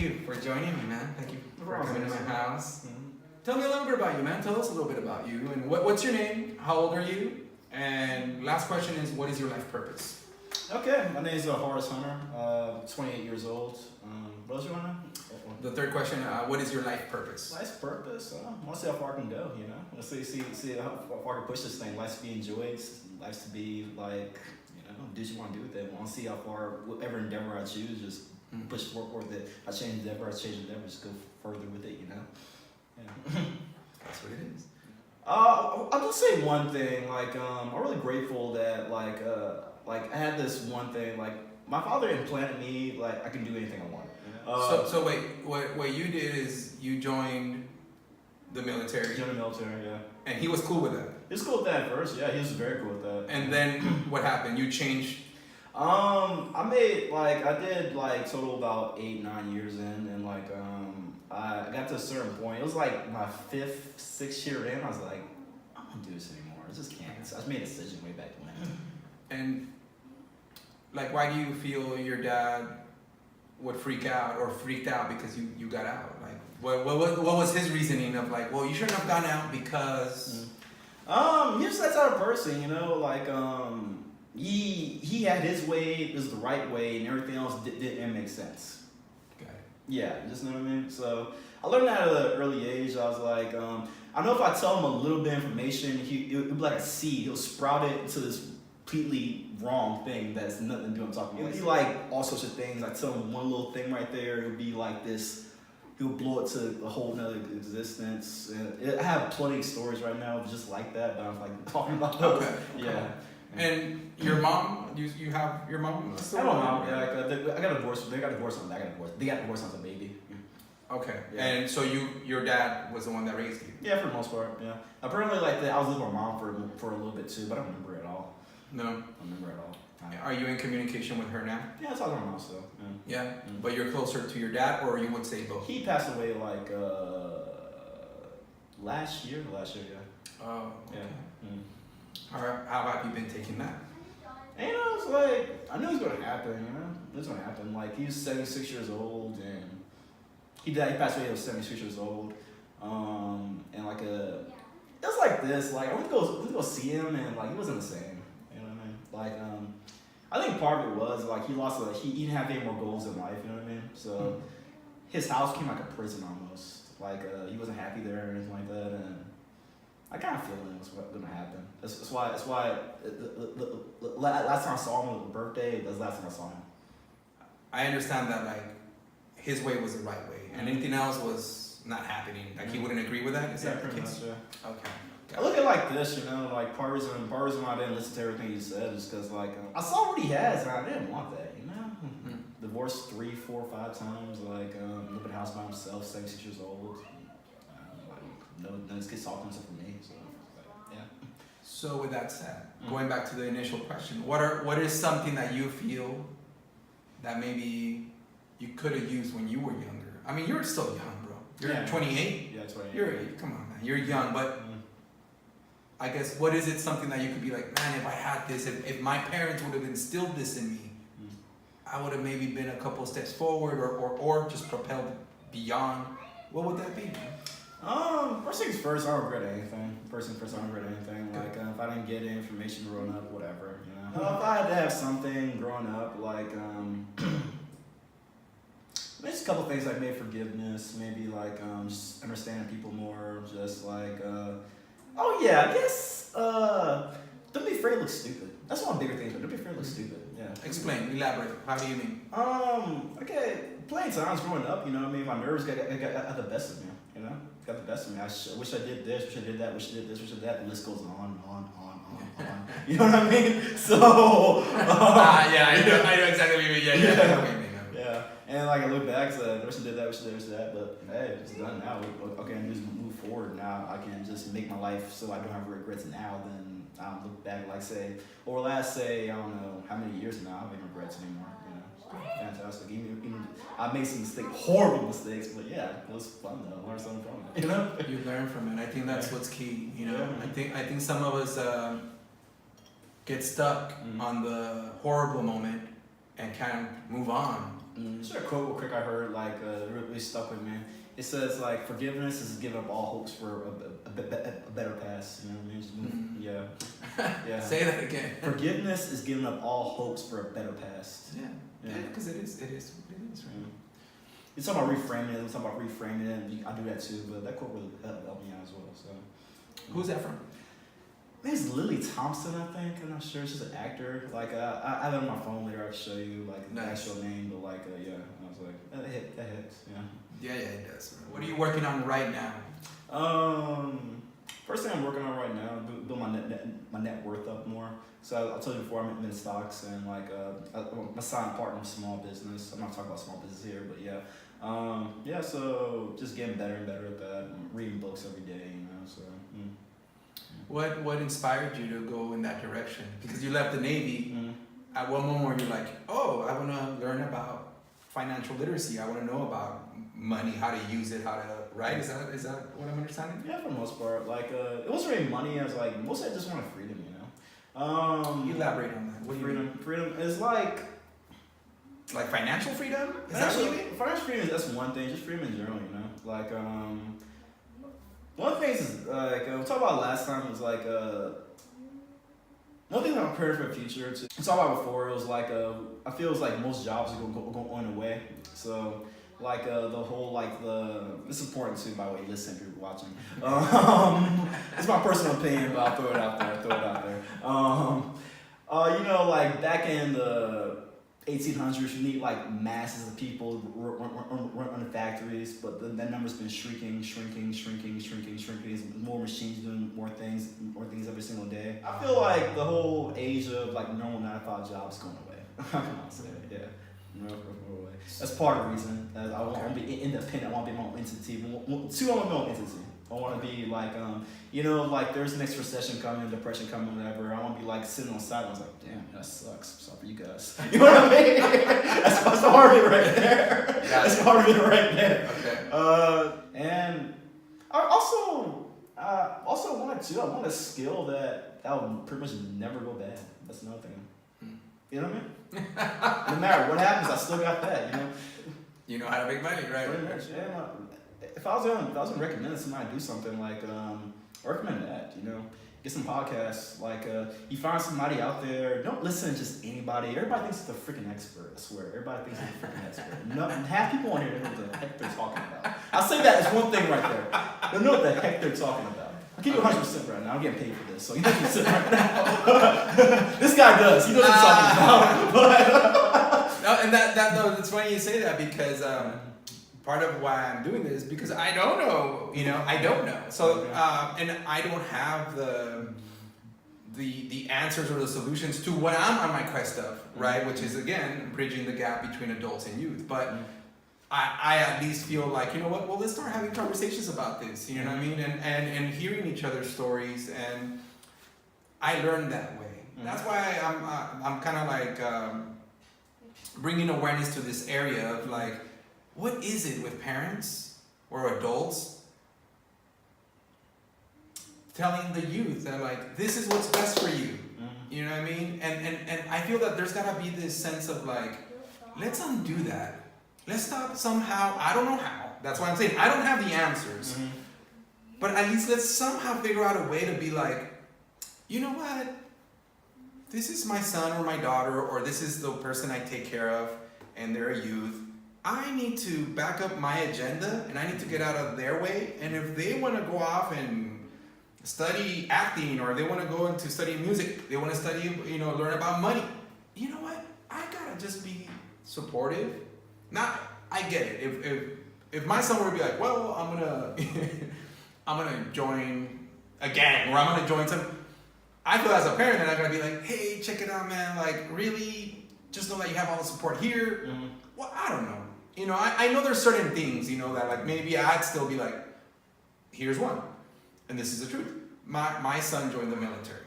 you for joining me, man. Thank you for Awesome. coming to my house. Tell me a little bit about you, man. Tell us a little bit about you. And what's your name? How old are you? And last question is, what is your life purpose? Okay, my name is Horus Hunter. 28 years old. What else you want to know? The third question, what is your life purpose? Life's purpose. I want to see how far I can go. You know, I want to see how far I can push this thing. Life's to be enjoyed. Life's to be like, do what you want to do with it. I want to see how far whatever endeavor I choose, just push forward with it. I change endeavor, just go further with it. Yeah. That's what it is. I'll just say one thing. Like, I'm really grateful that like I had this one thing. Like, my father implanted me like I can do anything I want. So wait, what you did is you joined the military. Joined the military, yeah. And he was cool with that. He was cool with that at first, yeah. He was very cool with that. And then what happened? You changed. I did like total about 8-9 years in, and like I got to a certain point. It was like my 5th, 6th year in. I was like, I don't do this anymore. I just can't. So I just made a decision way back when. And like, why do you feel your dad would freak out or freaked out because you got out? Like, what was his reasoning of like, well, you shouldn't have gone out because? He's that type of person, like he had his way, it was the right way, and everything else didn't make sense. Got it. Yeah, just know what I mean? So I learned that at an early age. I was like, I know if I tell him a little bit of information, it'll be like a seed. He'll sprout it into this completely wrong thing that's nothing to do with what I'm talking about. It'll be like all sorts of things. I tell him one little thing right there, it'll be like this. He'll blow it to a whole nother existence. And I have plenty of stories right now just like that, but I'm like talking about those. Okay. Yeah. And your mom, you have your mom? I have a mom. Yeah, I got divorced. They got divorced on. They got divorced as a baby. Okay. Yeah. And so your dad was the one that raised you? Yeah, for the most part. Yeah. Apparently, like I was living with my mom for a little bit too, but I don't remember it at all. No. I don't remember at all. Are you in communication with her now? Yeah, I talk to my mom still. Yeah. Yeah. But you're closer to your dad, or you would say both? He passed away like last year. Yeah. Oh. Okay. Yeah. How have you been taking that? And it's like I knew it was gonna happen. It was gonna happen. Like he was 76 years old, and he died. He passed away. He was 76 years old. And like it was like this. Like I went to go see him, and like he wasn't the same. You know what I mean? Like I think part of it was like he didn't have any more goals in life. You know what I mean? So his house became like a prison almost. Like he wasn't happy there or anything like that, and I kind of feel it was going to happen. That's why the last time I saw him on his birthday, that's the last time I saw him. I understand that like his way was the right way, and anything else was not happening. Like he wouldn't agree with that. Is that the pretty case? much, yeah. Okay. I look at it like this, like part of the reason why I didn't listen to everything he said is because like I saw what he has and I didn't want that, Divorced 3, 4, 5 times, like living in a house by himself, 76 years old. None of his kids talking except for me, so yeah. So with that said, going back to the initial question, what is something that you feel that maybe you could have used when you were younger? I mean, you're still young, bro. You're 28. Yeah, 28. Come on, man. You're young, but I guess what is it something that you could be like, man, if I had this, if my parents would have instilled this in me, I would have maybe been a couple steps forward or just propelled beyond. What would that be, man? First things first, I don't regret anything. First things first, I don't regret anything. Like, if I didn't get any information growing up, whatever, If I had to have something growing up, like, maybe just a couple things like maybe forgiveness, maybe like, just understanding people more, just like, I guess, don't be afraid to look stupid. That's one of the bigger things, but don't be afraid to look stupid, yeah. Explain, elaborate. How do you mean? Okay, plenty of times growing up, my nerves got the best of me, got the best of me. I wish I did this, wish I did that, wish I did this, wish I did that. The list goes on. You know what I mean? So. I know exactly what you mean. Yeah. And like I look back, so I wish I did that, wish I did that, but hey, it's done now. Okay, I can just move forward now. I can just make my life so I don't have regrets now. Then I'll look back, like say, over the last I don't know how many years now, I don't make regrets anymore. Fantastic. Even I made some mistakes, horrible mistakes, but yeah, it was fun though. Learn something from it. You learn from it. I think that's what's key. Yeah. I think some of us get stuck on the horrible moment and can't move on Sure, a quote real quick I heard like really stuck with me. It says like forgiveness is giving up all hopes for a better past. You know what I mean? Just move, yeah. Say that again. Forgiveness is giving up all hopes for a better past. Yeah, because it is, right? You talk about reframing it. We talk about reframing it. And I do that too, but that quote really helped me out as well. So, who's that from? I think it's Lily Thompson. I think I'm not sure. She's an actor. Like I have it on my phone later. I'll show you like the actual name, but like yeah. I was like that hits. Yeah, it does. What are you working on right now? First thing I'm working on right now, build my net worth up more. So I told you before, I'm in stocks and like my silent partner in small business. I'm not talking about small business here, but yeah. So just getting better and better at that. I'm reading books every day, you know. So. What inspired you to go in that direction? Because you left the Navy. At one moment you're like, oh, I want to learn about financial literacy. I want to know about money, how to use it, how to, right? Is that what I'm understanding? Yeah, for the most part. Like, it wasn't really money. I was like, mostly I just wanted freedom, you know? Elaborate on that. What do you mean? Freedom is like financial freedom? Is that what you mean? Financial freedom, that's one thing. Just freedom in general, you know? Like, one of the things is, like, we talked about last time was like, one thing that I'm preparing for the future, we talked about before, it was like, I feel it's like most jobs are going to go on away. So, like, the whole, like, this is important too, by the way, listen if you're watching. It's my personal opinion, but I'll throw it out there. You know, like, back in the 1800s, you need like masses of people run the factories, but that number's been shrinking. There's more machines doing more things every single day. I feel like the whole age of like normal 9-to-5 jobs is going away. I'm gonna say it, yeah. No, away. That's part of the reason. I want to be independent. I want to be my own entity. I want to be my own entity. I want to be like, you know, like there's next recession coming, depression coming, whatever. I want to be like sitting on the side. I was like, damn, that sucks. Sorry for you guys. You know what I mean? That's part of it right there. That's part of it right there. Okay. And I also want a skill that will pretty much never go bad. That's another thing. You know what I mean? No matter what happens, I still got that. You know. You know how to make money, right? Pretty much, yeah. If I was gonna recommend somebody do something like, I recommend that, you know, get some podcasts. Like, you find somebody out there. Don't listen to just anybody. Everybody thinks they're the freaking expert. I swear, everybody thinks they're the freaking expert. No, half people on here don't know what the heck they're talking about. I'll say that as one thing right there. They don't know what the heck they're talking about. I'll give you 100% right now. I'm getting paid for this, so you 100% right now. This guy does. He knows what he's talking about. No, and that it's funny you say that because. Part of why I'm doing this is because I don't know, you know, I don't know. So, and I don't have the answers or the solutions to what I'm on my quest of, right? Which is, again, bridging the gap between adults and youth. But I at least feel like, you know what, well, let's start having conversations about this, you know what I mean? And hearing each other's stories, and I learned that way. That's why I'm kind of like bringing awareness to this area of like, what is it with parents or adults telling the youth that like, this is what's best for you? You know what I mean? And I feel that there's gotta be this sense of like, let's undo that. Let's stop somehow, I don't know how. That's why I'm saying I don't have the answers. But at least let's somehow figure out a way to be like, you know what? This is my son or my daughter, or this is the person I take care of, and they're a youth. I need to back up my agenda, and I need to get out of their way. And if they want to go off and study acting, or they want to go into studying music, they want to study, you know, learn about money. You know what? I gotta just be supportive. I get it. If my son were to be like, well, I'm gonna join a gang, or I'm gonna join some. I feel as a parent that I'm gonna be like, hey, check it out, man. Like, really, just know that you have all the support here. Well, I don't know. You know, I know there's certain things, you know, that like maybe I'd still be like, here's one. And this is the truth. My son joined the military.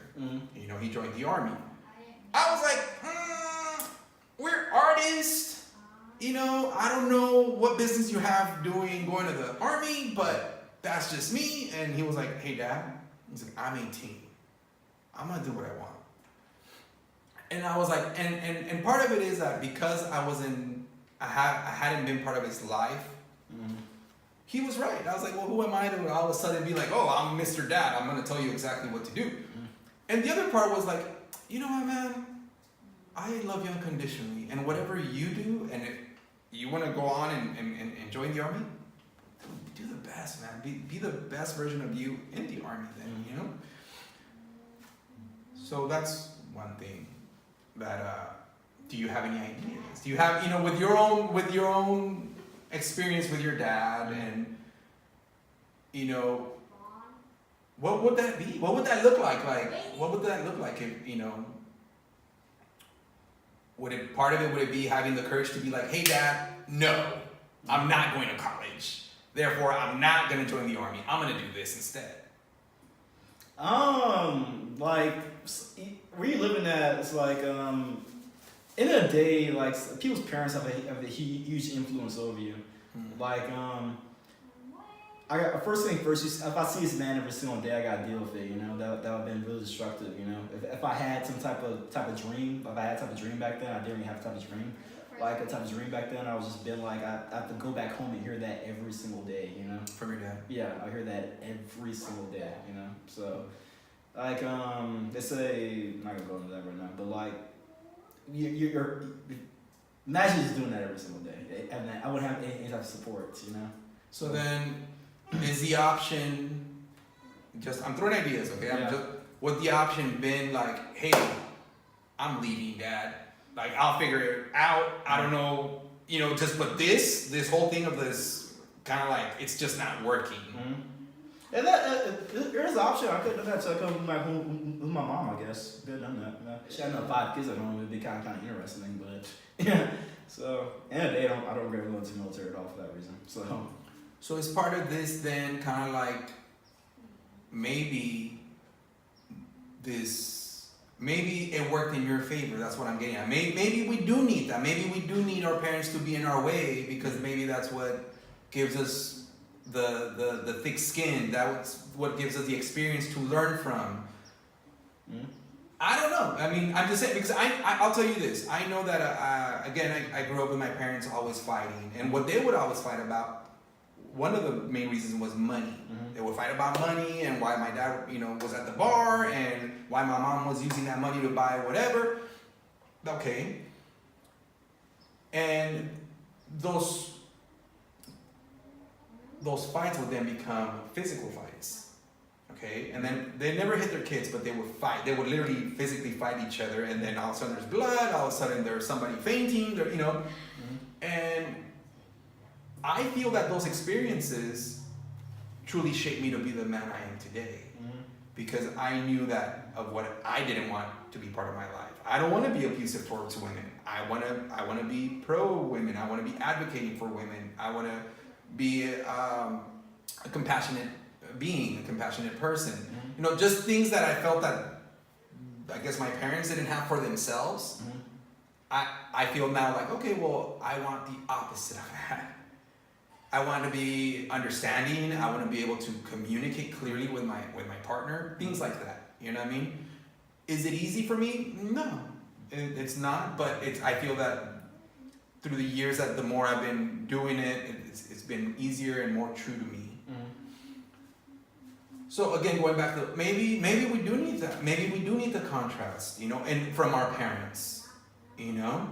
You know, he joined the army. I was like, we're artists. You know, I don't know what business you have going to the army, but that's just me. And he was like, hey, Dad. He's like, I'm 18. I'm going to do what I want. And I was like, and part of it is that because I I hadn't been part of his life, he was right. I was like, well, who am I to all of a sudden be like, oh, I'm Mr. Dad. I'm going to tell you exactly what to do. And the other part was like, you know what, man? I love you unconditionally. And whatever you do, and if you want to go on and join the army, do the best, man. Be the best version of you in the army then, you know? So that's one thing that, do you have any ideas? Do you have, you know, with your own experience with your dad, and, you know, what would that be? What would that look like? Like, what would that look like if, you know, would it be having the courage to be like, hey Dad, no, I'm not going to college. Therefore, I'm not going to join the army. I'm going to do this instead. Like, where you living at, it's like, in a day, like, people's parents have a huge influence over you. Like, first thing first, if I see this man every single day, I gotta deal with it, you know, that would have been really destructive, you know. If I had some type of dream, if I had a type of dream back then, I didn't really have a type of dream. Like a type of dream back then, I was just been like, I have to go back home and hear that every single day, you know. From your dad? Yeah, I hear that every single day, you know. So, like, they say, I'm not gonna go into that right now, but like, you're imagine just doing that every single day, and I wouldn't have any type of support, you know. So then, is the option I'm throwing ideas, okay? Yeah. Would the option been like, hey, I'm leaving, Dad. Like, I'll figure it out. I don't know, you know, just, but this whole thing of this kind of like, it's just not working. And there's an option. I could have done that, so I come back home with my mom, I guess. Could have done that. She had another 5 kids at home. It'd be kind of interesting, but yeah. So, end of the day, I don't regret going to the military at all for that reason. So is part of this then kind of like maybe it worked in your favor? That's what I'm getting at. Maybe we do need that. Maybe we do need our parents to be in our way, because maybe that's what gives us the thick skin. That's what gives us the experience to learn from. I don't know. I mean, I'm just saying, because I'll tell you this. I know that, again, I grew up with my parents always fighting. And what they would always fight about, one of the main reasons was money. They would fight about money and why my dad, you know, was at the bar, and why my mom was using that money to buy whatever. Okay. And those fights would then become physical fights. Okay, and then they never hit their kids, but they would fight. They would literally physically fight each other, and then all of a sudden there's blood. All of a sudden there's somebody fainting. You know, and I feel that those experiences truly shaped me to be the man I am today, because I knew that of what I didn't want to be part of my life. I don't want to be abusive towards women. I want to be pro women. I want to be advocating for women. I want to be a compassionate being, a compassionate person. You know, just things that I felt that I guess my parents didn't have for themselves. I feel now like, okay, well, I want the opposite of that. I want to be understanding. I want to be able to communicate clearly with my partner. Things like that. You know what I mean? Is it easy for me? No, it's not. But I feel that through the years, that the more I've been doing it, it's been easier and more true to me. So again, going back to maybe we do need that. Maybe we do need the contrast, you know, and from our parents, you know,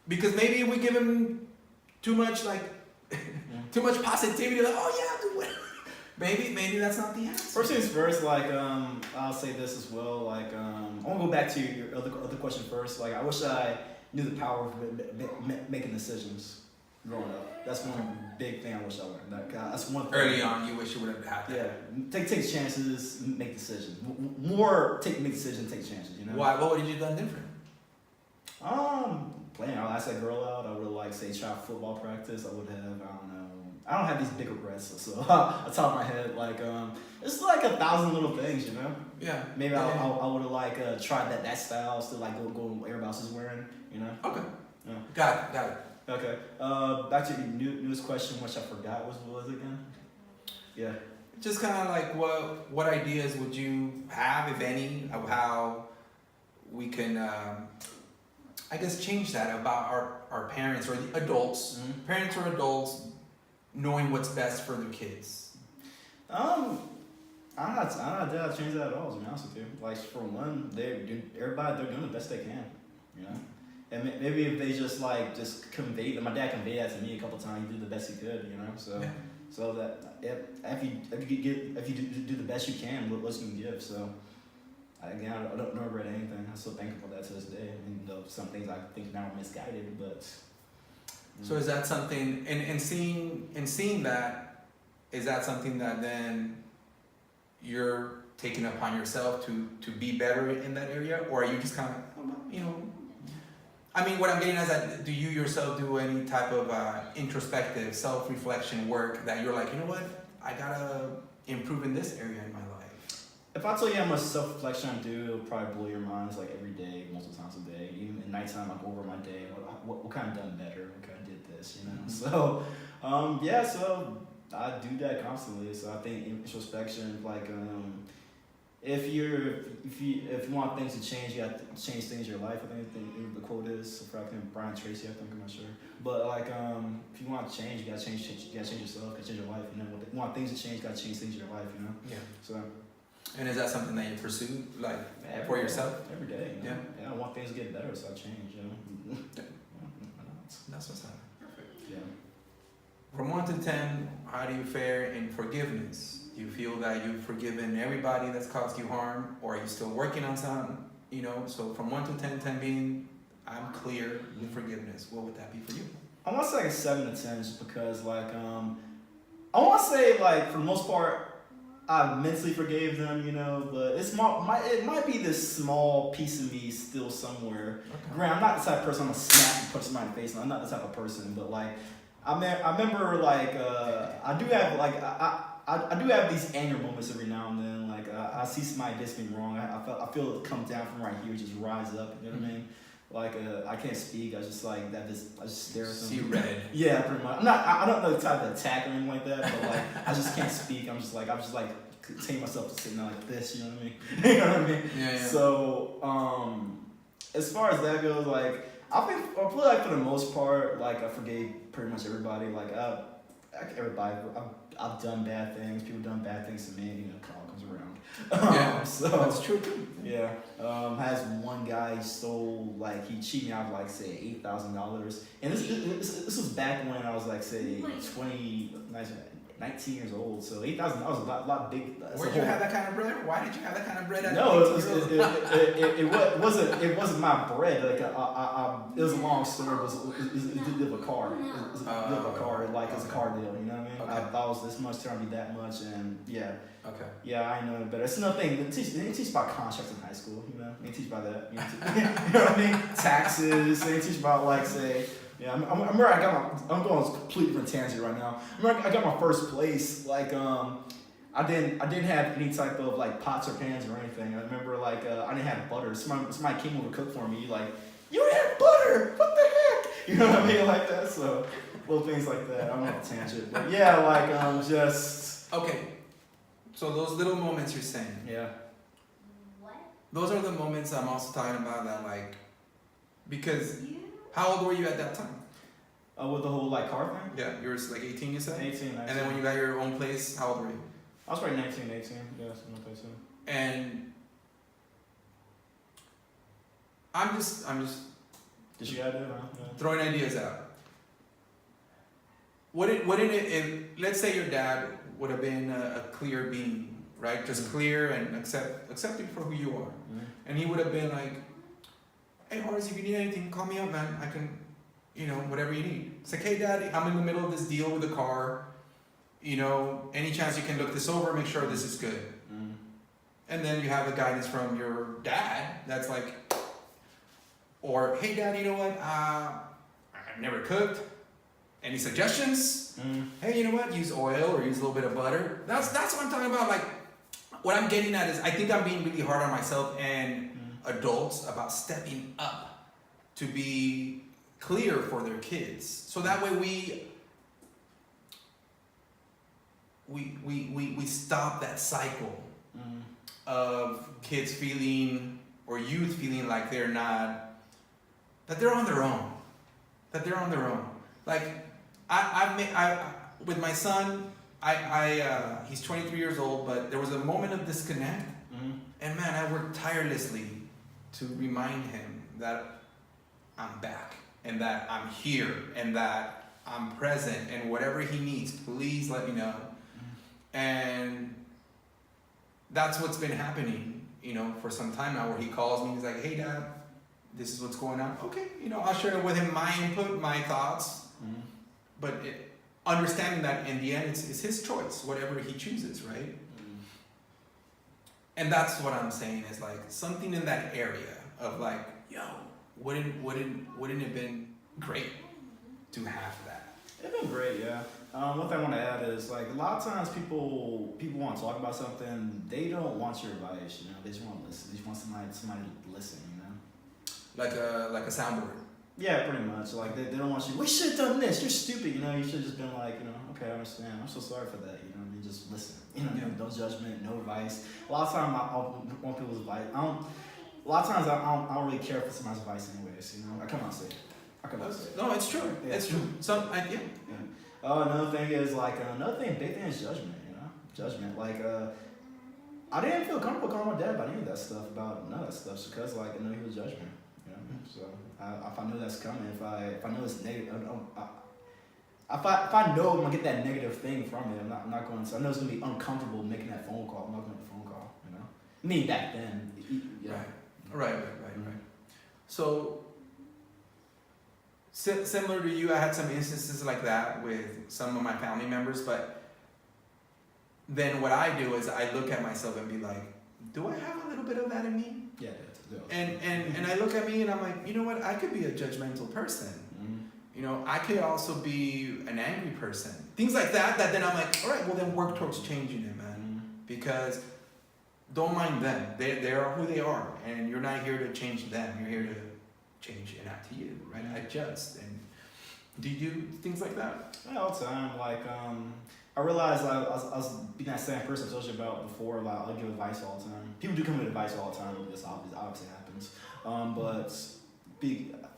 because maybe if we give them too much too much positivity, like, oh yeah, do whatever. Maybe that's not the answer. First things first, like, I'll say this as well, like, I want to go back to your other question first. Like, I wish I knew the power of making decisions growing up. That's one big thing I wish I learned. That's one thing. Early on, you wish you would have had that. Yeah, take chances, make decisions. Make decisions, take chances, you know? Why? What would you have done different? Playing, I asked that girl out. I would have, like, say, tried football practice. I would have, I don't know. I don't have these big regrets, so on top of my head, like, it's like 1,000 little things, you know? Yeah. Maybe I would have, like, tried that style, still, like, go everybody else is wearing, you know? Okay. Yeah. Got it. Okay. Back to your newest question, which I forgot what was it again? Yeah. Just kind of like what ideas would you have, if any, of how we can I guess, change that about our parents or the adults, parents or adults, knowing what's best for their kids? I'm not down to change that at all, to be honest with you. Like, for one, they're doing the best they can, you know? And maybe if they just convey, my dad conveyed that to me a couple times, he did the best he could, you know? So, so that if you do the best you can, what you can give. So, again, I don't regret anything. I still think about that to this day, even though some things I think now are misguided, but. So is that something, and seeing that, is that something that then you're taking upon yourself to be better in that area, or are you just kind of, you know, I mean, what I'm getting at is that, do you yourself do any type of introspective self-reflection work that you're like, you know what, I gotta improve in this area in my life? If I tell you how much self-reflection I do, it'll probably blow your mind. It's like every day, multiple times a day. Even at nighttime, I go over my day. What kind of done better? What kind of did this? You know. So, so I do that constantly. So I think introspection, if you want things to change, you got to change things in your life. I think the quote is from Brian Tracy. I'm not sure. But if you want to change, you got to change yourself. You got to change your life. You know, if you want things to change, you got to change things in your life. You know. Yeah. So. And is that something that you pursue, for yourself? Every day. You know? Yeah. I want things to get better, so I change. You know. That's what's happening. Perfect. Yeah. From 1 to 10, how do you fare in forgiveness? Do you feel that you've forgiven everybody that's caused you harm, or are you still working on something? You know, so from 1 to 10, 10 being I'm clear with forgiveness, what would that be for you? I want to say like a 7 to 10, just because I want to say for the most part, I mentally forgave them, you know, but it might be this small piece of me still somewhere. Okay. Granted, I'm not the type of person I'm gonna snap and punch somebody in the face. I'm not the type of person, but I remember I do have these anger moments every now and then. I see somebody diss me wrong. I feel it come down from right here, just rise up. You know what I mean? I can't speak. I just I just stare at them. See red. Yeah, pretty much. I don't know the type of attack or anything like that, but I just can't speak. I'm just contain myself to sitting there like this. You know what I mean? You know what I mean? Yeah. So as far as that goes, I feel like for the most part, I forgave pretty much everybody. Everybody. I've done bad things. People done bad things to me. You know, karma comes around. Yeah, so that's true too. Yeah. Has one guy stole he cheated me out of say $8,000, and this was back when I was 19 years old. So $8,000 was a lot big. Where did you have that kind of bread? Why did you have that kind of bread? No, it wasn't my bread. It was a long story. It was a car. It was a car. It's a car deal. You know what I mean? Okay. I thought it was this much, turned to be that much, and yeah. Okay. Yeah, I know better. It's nothing. They didn't teach about contracts in high school. You know, they didn't teach about that. You know what I mean? Taxes. They didn't teach about say. Yeah, I'm going on a completely different tangent right now. I got my first place. I didn't have any type of pots or pans or anything. I remember I didn't have butter. Somebody came over to cook for me. You don't have butter? What the heck? You know what I mean? Like that. So little things like that. I'm on a tangent, but yeah, just okay. So those little moments you're saying. Yeah. What? Those are the moments I'm also talking about that because. How old were you at that time? With the whole car thing? Yeah, you were 18, you said? 18, 19. And then when you got your own place, how old were you? I was probably 19, 18. Yeah, something like that too. And I'm just Did you gotta do it, huh? Yeah. throwing ideas out. Wouldn't it if let's say your dad would have been a clear being, right? Just clear and accepting for who you are. Mm-hmm. And he would have been hey Horus, if you need anything, call me up, man. I can, whatever you need. It's hey Daddy, I'm in the middle of this deal with the car. Any chance you can look this over, make sure this is good. Mm-hmm. And then you have the guidance from your dad that's or hey Dad, you know what? I've never cooked. Any suggestions? Mm-hmm. Hey, you know what? Use oil or use a little bit of butter. That's what I'm talking about. What I'm getting at is I think I'm being really hard on myself and adults about stepping up to be clear for their kids, so that way we stop that cycle of kids feeling or youth feeling like they're not that they're on their own. That they're on their own. Like, with my son, he's 23 years old, but there was a moment of disconnect. And man, I worked tirelessly to remind him that I'm back and that I'm here and that I'm present and whatever he needs, please let me know. And that's what's been happening, for some time now, where he calls me, he's like, hey Dad, this is what's going on. Okay, I'll share with him my input, my thoughts, but understanding that in the end, it's his choice, whatever he chooses, right? And that's what I'm saying is like something in that area of like, yo, wouldn't it been great to have that? It'd been great, yeah. One thing I want to add is like a lot of times people want to talk about something, they don't want your advice, They just want to listen. They just want somebody to listen, Like a soundboard. Yeah, pretty much. Like they don't want you. We should have done this. You're stupid. You should have just been like, okay, I understand. I'm so sorry for that. Just listen. No judgment, no advice. A lot of times I want people's advice. A lot of times I don't really care for somebody's advice anyways. I come out and say it. No, it's true. Yeah. It's true. Yeah. Another thing is big thing is judgment. Judgment. Like I didn't feel comfortable calling my dad about any of that stuff, about none of that stuff, because I know he was judging me. So if I know that's coming, if I know it's negative, if I know I'm gonna get that negative thing from it, I'm not going to. I know it's gonna be uncomfortable making that phone call. I'm not going to make the phone call. Me back then. Yeah. Right. So similar to you, I had some instances like that with some of my family members, but then what I do is I look at myself and be like, do I have a little bit of that in me? Yeah. And I look at me and I'm like, you know what? I could be a judgmental person. I could also be an angry person. Things like that then I'm like, all right, well then work towards changing it, man. Because don't mind them. They are who they are. And you're not here to change them. You're here to change and act to you, right? Adjust. And do you do things like that? Yeah, all the time. Like, I realized I was being that same person I told you about before. Like, I give advice all the time. People do come with advice all the time. This obviously happens.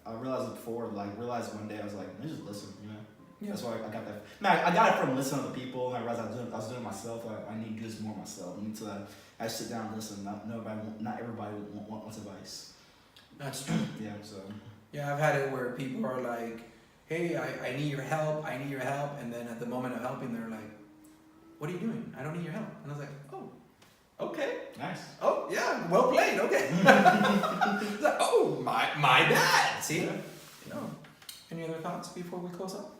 I realized it before. Realized one day I was like, man, just listen. Yeah. That's why I got that. Man, I got it from listening to other people, and I realized I was doing it myself. I need to do this more myself. I need to I sit down and listen. Not everybody wants advice. That's true. Yeah. So. Yeah, I've had it where people are like, hey, I need your help. I need your help. And then at the moment of helping, they're like, what are you doing? I don't need your help. And I was like, oh, okay. Nice. Oh, yeah, well played. Okay. It's like, oh, my dad. See? Yeah. Any other thoughts before we close up?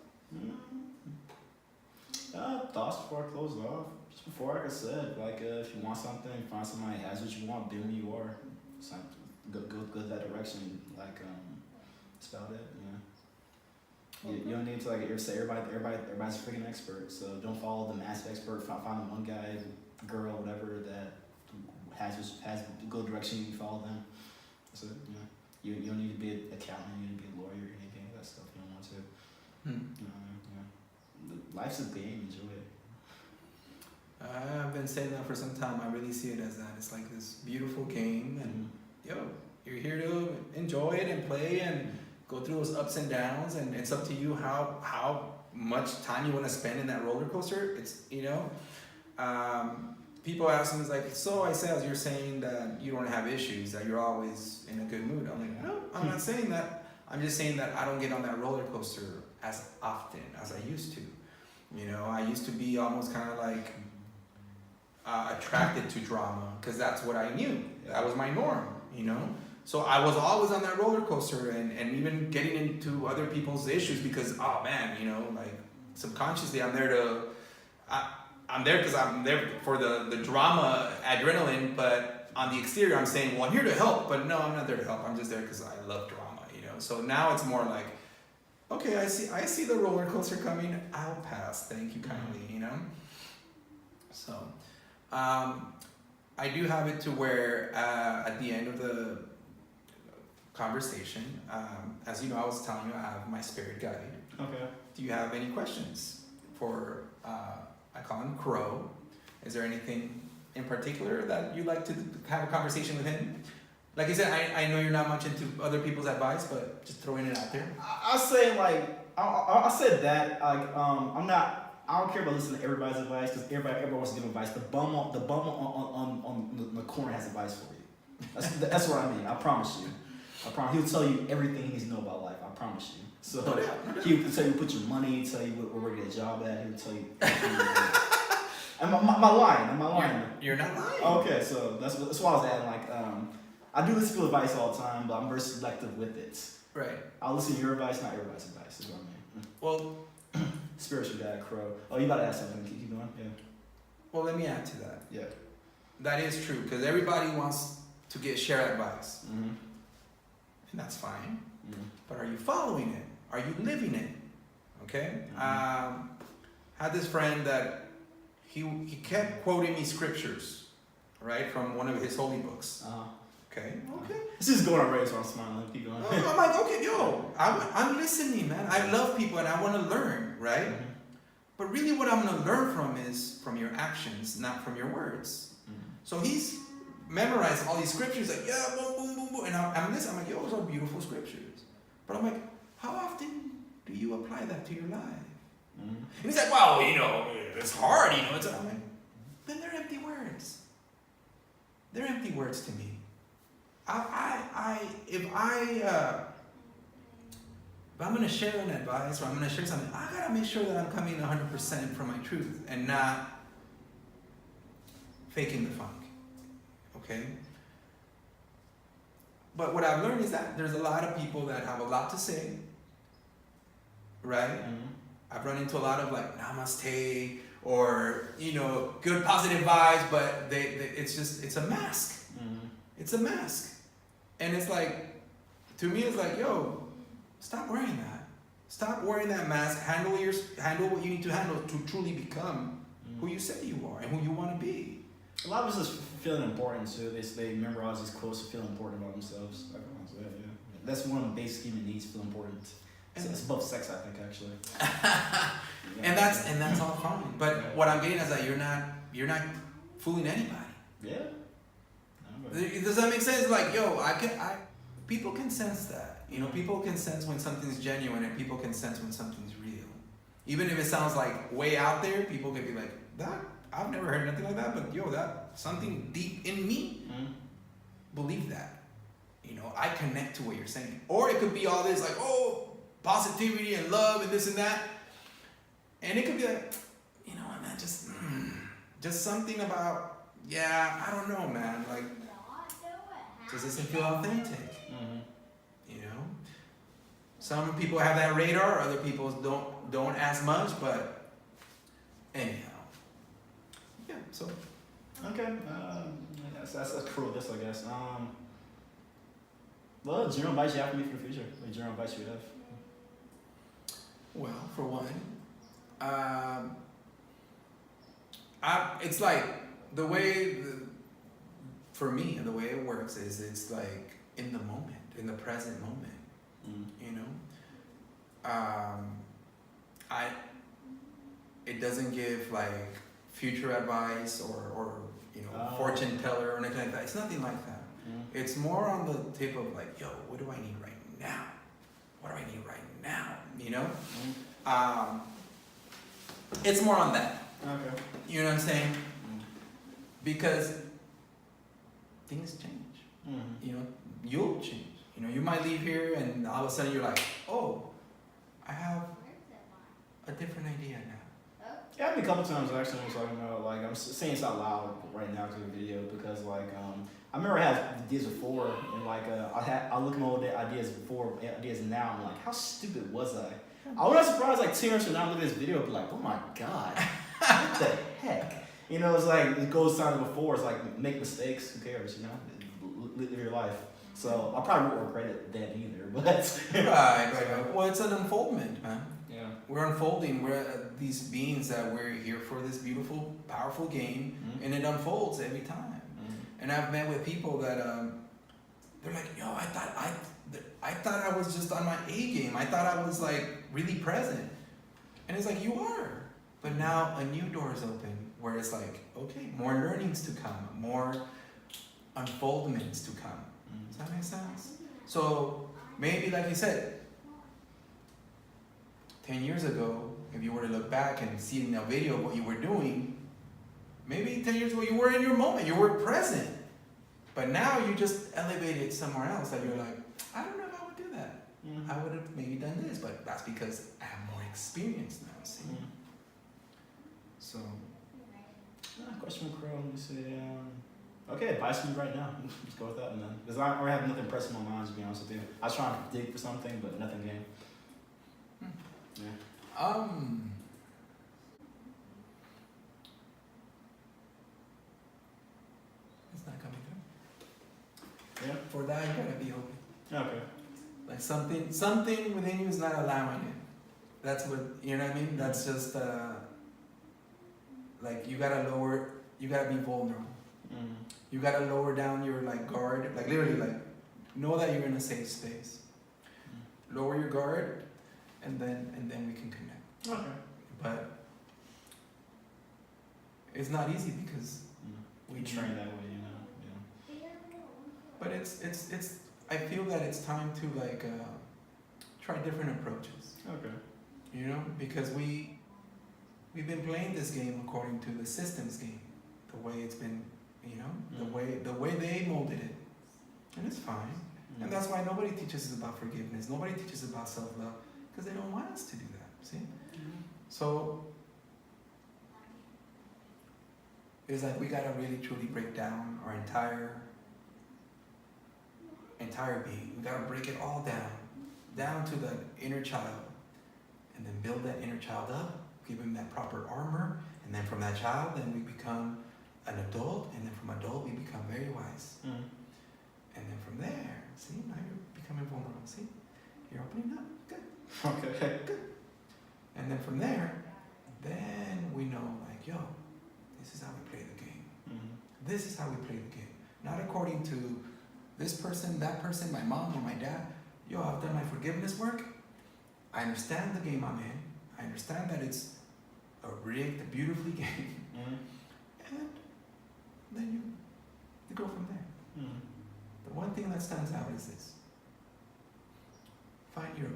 Thoughts before I close it off. Just before, like I said, if you want something, find somebody who has what you want, be who you are. Go that direction. That's about it. You don't need to say everybody's a freaking expert. So don't follow the massive expert. Find the one guy, girl, whatever that has a good direction. You follow them. So you don't need to be an accountant. You need to be a lawyer. Anything of that stuff. You don't want to. Life's a game. Enjoy it. I've been saying that for some time. I really see it as that. It's like this beautiful game, and you're here to enjoy it and play and go through those ups and downs, and it's up to you how much time you want to spend in that roller coaster. It's people ask me, it's like, so I said, you're saying that you don't have issues, that you're always in a good mood. I'm like, no, I'm not saying that. I'm just saying that I don't get on that roller coaster as often as I used to. I used to be almost kind of like attracted to drama because that's what I knew. That was my norm, So I was always on that roller coaster and even getting into other people's issues because, oh man, subconsciously I'm there because I'm there for the drama, adrenaline, but on the exterior I'm saying, well, I'm here to help, but no, I'm not there to help. I'm just there because I love drama, So now it's more like, okay, I see the roller coaster coming. I'll pass. Thank you kindly, So, I do have it to where at the end of the conversation, as you know, I was telling you I have my spirit guide. Okay. Do you have any questions for? I call him Crow. Is there anything in particular that you'd like to have a conversation with him? Like you said, I know you're not much into other people's advice, but just throwing it out there. I say like I said that like I'm not. I don't care about listening to everybody's advice because everybody wants to give advice. The bum on the corner has advice for you. That's what I mean. I promise you. I promise. He'll tell you everything he needs to know about life. I promise you. So he'll tell you put your money, tell you where to get a job at. He'll tell you. Am I lying? Am I lying? You're not lying. Okay, so that's why I was adding. Like I do listen to advice all the time, but I'm very selective with it. Right. I'll listen to your advice, not everybody's advice. Is what I mean. Well. Spiritual dad, Crow. Oh, you about to ask something? Keep going. Yeah. Well, let me add to that. Yeah. That is true because everybody wants to get share advice, Mm-hmm. and that's fine. Mm-hmm. But are you following it? Are you living it? Okay. Mm-hmm. Had this friend that he kept quoting me scriptures, right, from one of his holy books. Okay. Okay. This is going on right, so I'm smiling. Keep going. I'm like, okay, yo, I'm listening, man. I love people and I want to learn, right? Mm-hmm. But really what I'm going to learn from is from your actions, not from your words. Mm-hmm. So he's memorized all these scriptures, like, yeah, boom, boom, boom, boom. And I'm listening, I'm like, yo, those are beautiful scriptures. But I'm like, how often do you apply that to your life? Mm-hmm. And he's like, well, it's hard, It's, I'm like, then they're empty words. They're empty words to me. If I'm gonna share an advice or I'm gonna share something, I gotta make sure that I'm coming 100% from my truth and not faking the funk. Okay? But what I've learned is that there's a lot of people that have a lot to say, right? Mm-hmm. I've run into a lot of like namaste or good positive vibes, but it's a mask. Mm-hmm. It's a mask. And it's like, to me, it's like, yo, stop wearing that. Stop wearing that mask. Handle what you need to handle to truly become who you say you are and who you want to be. A lot of us is feeling important too. They memorize these quotes to feel important about themselves. Yeah. That's one of the basic human needs, feel important. It's above sex, I think, actually. And that's all fine. But what I'm getting is that you're not fooling anybody. Yeah. Does that make sense? Like, yo, people can sense that. People can sense when something's genuine and people can sense when something's real. Even if it sounds like way out there, people can be like, that, I've never heard nothing like that, but yo, that something deep in me, believe that. I connect to what you're saying. Or it could be all this like, oh, positivity and love and this and that. And it could be like, man, just something about, I don't know, man, like, just doesn't feel authentic. Mm-hmm. Some people have that radar, other people don't as much, but anyhow. Yeah, so. Okay, that's cool, this, I guess. Well, general advice you have for me for the future? What general advice you would have? Well, for one, it's like the way, for me, the way it works is it's like in the moment, in the present moment, it doesn't give like future advice or fortune teller or anything like that. It's nothing like that. It's more on the tip of like, yo, what do I need right now? What do I need right now? It's more on that. Okay. You know what I'm saying? Because things change. You'll change. You might leave here and all of a sudden you're like, oh, I have a different idea now. Yeah, I mean, a couple times actually I was talking about, like, I'm saying this out loud right now to the video because, like, I remember I had ideas before, and like, I look at my old ideas before, ideas now, I'm like, how stupid was I? I was not surprised, like, 10 years from now, look at this video, and be like, oh my god, what the heck? It's like, it goes down to before, it's like, make mistakes, who cares, live your life. So, I probably won't regret it then either, but. Right. Well, it's an unfoldment, man. Yeah. We're unfolding. We're these beings that we're here for this beautiful, powerful game, and it unfolds every time. And I've met with people that they're like, yo, I thought I was just on my A game. I thought I was like really present. And it's like, you are. But now a new door is open where it's like, okay, more learnings to come, more unfoldments to come. Does that make sense? So maybe, like you said, 10 years ago, if you were to look back and see in a video of what you were doing, maybe 10 years ago you were in your moment, you were present. But now you just elevated somewhere else that you're like, I don't know if I would do that. I would have maybe done this, but that's because I have more experience now, see? So. Question from Crow, let me see. Okay, advice me right now. Let's go with that one then. Because I already have nothing pressing on my mind, to be honest with you. I was trying to dig for something, but nothing came. Yeah. It's not coming through. Yeah. For that, you gotta be open. Okay. Like something within you is not allowing it. That's what, you know what I mean? That's just, like you gotta be vulnerable. You gotta lower down your like guard, like literally like, know that you're in a safe space. Lower your guard, and then we can connect. Okay. But it's not easy because we train that way, you know. Yeah. But it's. I feel that it's time to like try different approaches. Okay. You know, because we've been playing this game according to the systems game, the way it's been, you know, the way they molded it, and it's fine. And that's why nobody teaches us about forgiveness. Nobody teaches about self-love because they don't want us to do that. See? So it's like we gotta really truly break down our entire being. We gotta break it all down to the inner child, and then build that inner child up, give him that proper armor, and then from that child, then we become an adult, and then from adult we become very wise. And then from there, see, now you're becoming vulnerable. See, you're opening up. Good. Okay. Good. And then from there, then we know, like, yo, this is how we play the game. This is how we play the game. Not according to this person, that person, my mom or my dad. Yo, I've done my forgiveness work. I understand the game I'm in. I understand that it's a rigged, beautifully game. And then you go from there. The one thing that stands out is this. Find your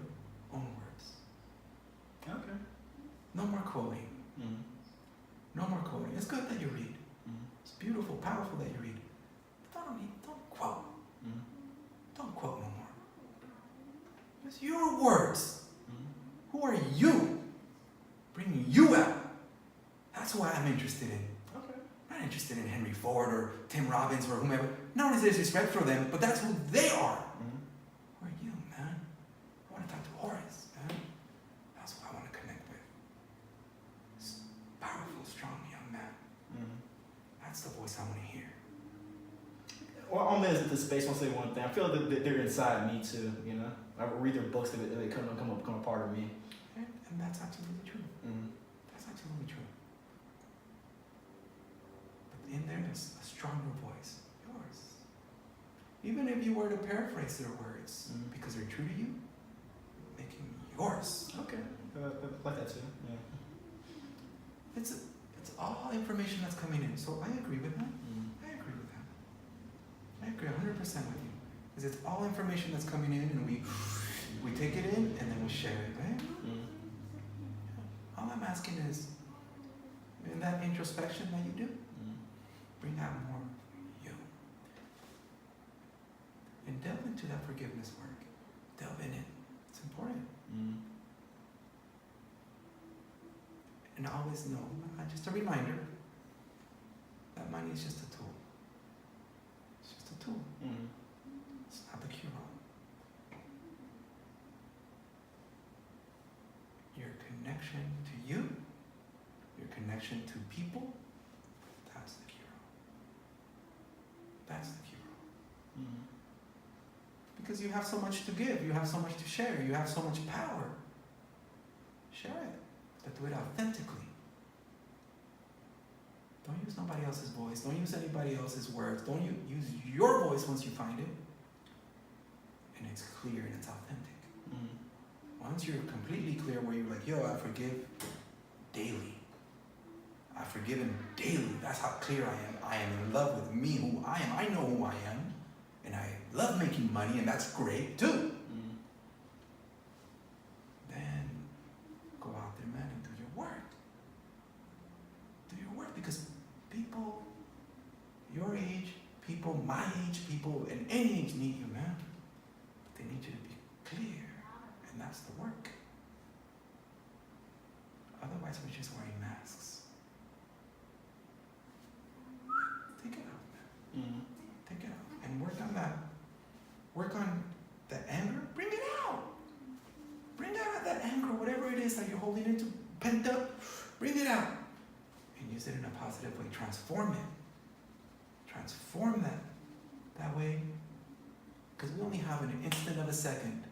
own words. Okay. No more quoting. No more quoting. It's good that you read. It's beautiful, powerful that you read. But don't quote. Don't quote no more. It's your words. Who are you? Bringing you out. That's what I'm interested in. Okay. I'm not interested in Henry Ford or Tim Robbins or whomever. Not as disrespect for them, but that's who they are. Who are you, man? I want to talk to Horus, man. That's who I want to connect with. This powerful, strong young man. That's the voice I want to hear. Well, I'm in the space. I'll say one thing. I feel that they're inside me too. You know, I read their books. They become a part of me. And that's absolutely true. That's absolutely true. But in there, there's a stronger voice, yours. Even if you were to paraphrase their words, because they're true to you, making yours. Okay, I like that too. Yeah. It's all information that's coming in. So I agree with that. I agree with that. I agree 100% with you. Because it's all information that's coming in, and we take it in and then we share it, right? All I'm asking is, in that introspection that you do, bring out more you. And delve into that forgiveness work. Delve in it. It's important. And always know, just a reminder, that money is just a tool. It's just a tool. It's not the cure-all. Your connection to you, your connection to people, that's the cure-all. That's the cure-all. Because you have so much to give, you have so much to share, you have so much power. Share it, but do it authentically. Don't use nobody else's voice, don't use anybody else's words, don't use your voice once you find it, and it's clear and it's authentic. Once you're completely clear where you're like, yo, I forgive daily. I've forgiven daily. That's how clear I am. I am in love with me, who I am. I know who I am. And I love making money, and that's great too. Then go out there, man, and do your work. Do your work, because people your age, people my age, people in any age need you, man. They need you to be clear, and that's the work. Otherwise, we're just wearing masks. Take it out, man. Take it out. And work on that. Work on that anger. Bring it out. Bring out that anger, whatever it is that you're holding into, pent up. Bring it out. And use it in a positive way. Transform it. Transform that way. Because we only have an instant of a second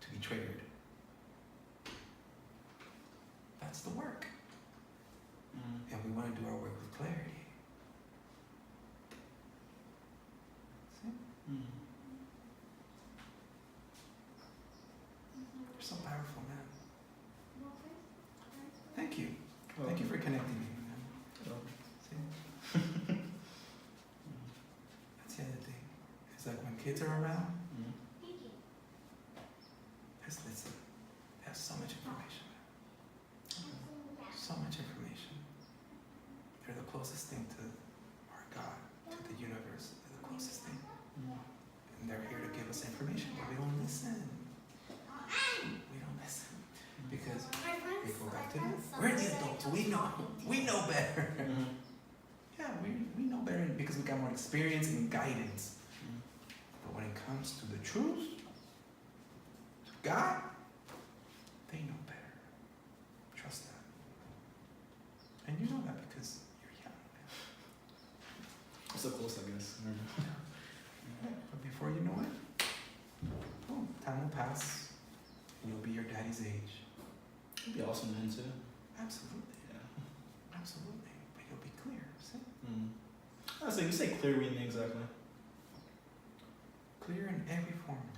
to be triggered. That's the work. And we want to do our work with clarity. See? You're so powerful, man. Thank you. Thank you for connecting me, man. See? That's the other thing. It's like when kids are around, just listen. They have so much information. So much information. They're the closest thing to our God, to the universe. They're the closest thing. And they're here to give us information, but we don't listen. We don't listen. Because we go back to this. We're the adults. We know better. Yeah, we know better because we got more experience and guidance. But when it comes to the truth, to God, they know better. Trust that. And you know that because you're young. I'm so close, I guess. But before you know it, boom, time will pass and you'll be your daddy's age. It'd be awesome then too. Absolutely. Yeah. Absolutely. But you'll be clear, see? I was like, you say clear reading exactly. Clear in every form.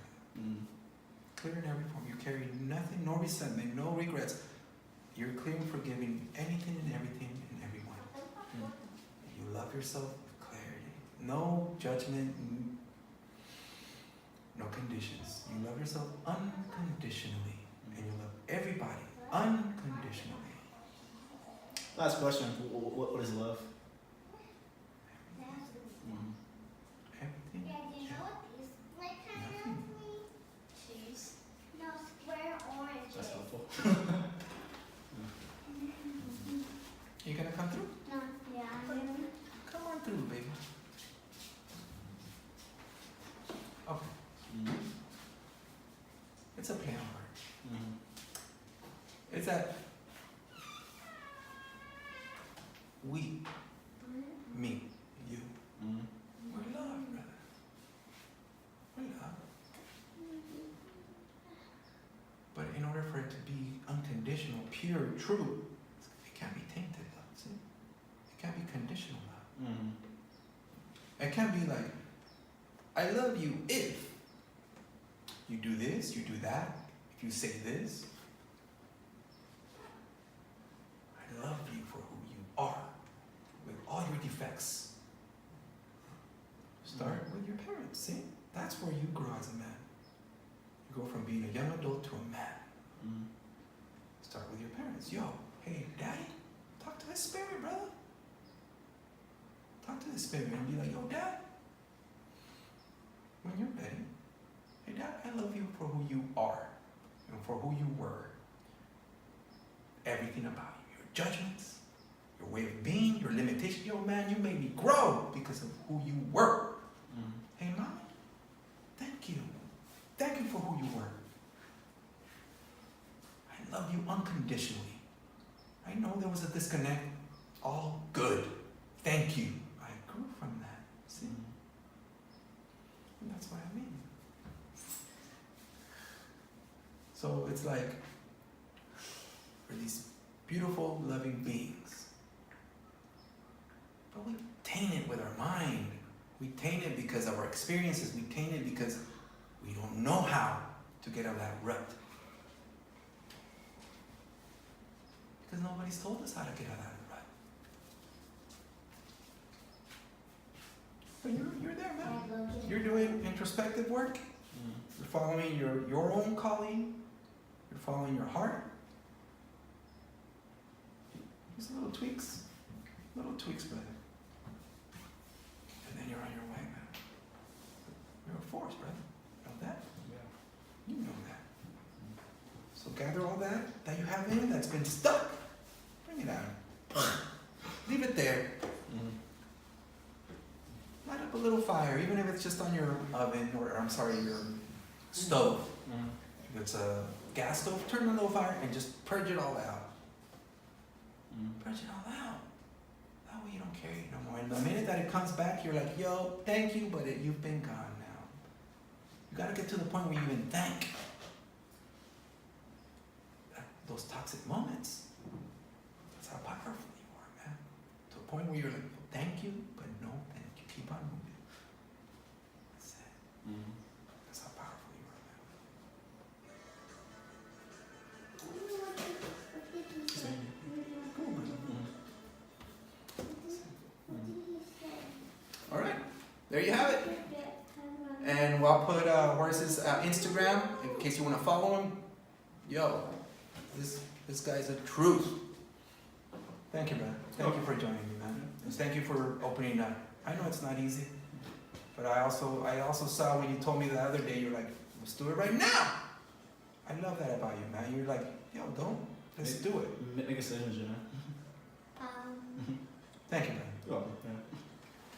Clear in every form. You carry nothing, no resentment, no regrets. You're clear and forgiving anything and everything and everyone. You love yourself with clarity. No judgment, no conditions. You love yourself unconditionally. And you love everybody unconditionally. Last question. What is love? Everything. That's helpful. You gonna come through? No, yeah, Come on through, baby. Okay. It's a play on words. It's that we, me, you, we're love, brother. We're love. But in order for it to be unconditional, pure, true, it can't be tainted love, see? It can't be conditional love. It can't be like, I love you if you do this, you do that, if you say this. I love you for who you are, with all your defects. Start with your parents, see? That's where you grow as a man. You go from being a young adult to a man. Start with your parents. Yo, hey, daddy, talk to the spirit, brother. Talk to the spirit and be like, yo, dad, when you're ready, hey, dad, I love you for who you are and for who you were. Everything about you, your judgments, your way of being, your limitations. Yo, man, you made me grow because of who you were. Hey, mom, thank you. Thank you for who you were. I love you unconditionally. I know there was a disconnect. All good. Thank you. I grew from that. See? And that's what I mean. So it's like we're these beautiful, loving beings. But we taint it with our mind. We taint it because of our experiences. We taint it because we don't know how to get out of that rut. Because nobody's told us how to get out of that rut. But you're there, man. you're doing introspective work. You're following your own calling. You're following your heart. Just little tweaks, brother. And then you're on your way, man. You're a force, brother. You know that? Yeah. You know that. So gather all that you have in that's been stuck. Bring it out. Leave it there. Light up a little fire, even if it's just on your oven or your stove. If it's a gas stove, turn on a little fire and just purge it all out. Purge it all out. That way you don't carry it no more. And the minute that it comes back, you're like, yo, thank you, but you've been gone now. You gotta get to the point where you even thank those toxic moments. That's how powerful you are, man. To a point where you're like, thank you, but no thank you. Keep on moving. That's it. That's how powerful you are, man. Cool, man. All right, there you have it. And I'll put Horus's Instagram in case you want to follow him. Yo, this guy's a truth. Thank you, man. Thank you for joining me, man. And thank you for opening up. I know it's not easy, but I also saw when you told me the other day, you're like, let's do it right now. I love that about you, man. You're like, yo, let's do it. Make decisions, you know. Thank you, man. You're welcome.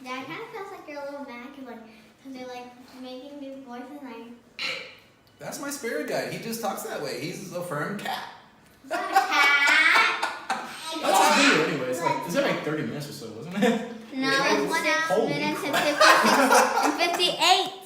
Yeah, it kind of feels like you're a little mad because they're like making these voices like. That's my spirit guide. He just talks that way. He's a firm cat. Not a cat. That's a video anyway. It's like 30 minutes or so, wasn't it? No, it's 1 hour, Holy minutes and crap. 56 and 58.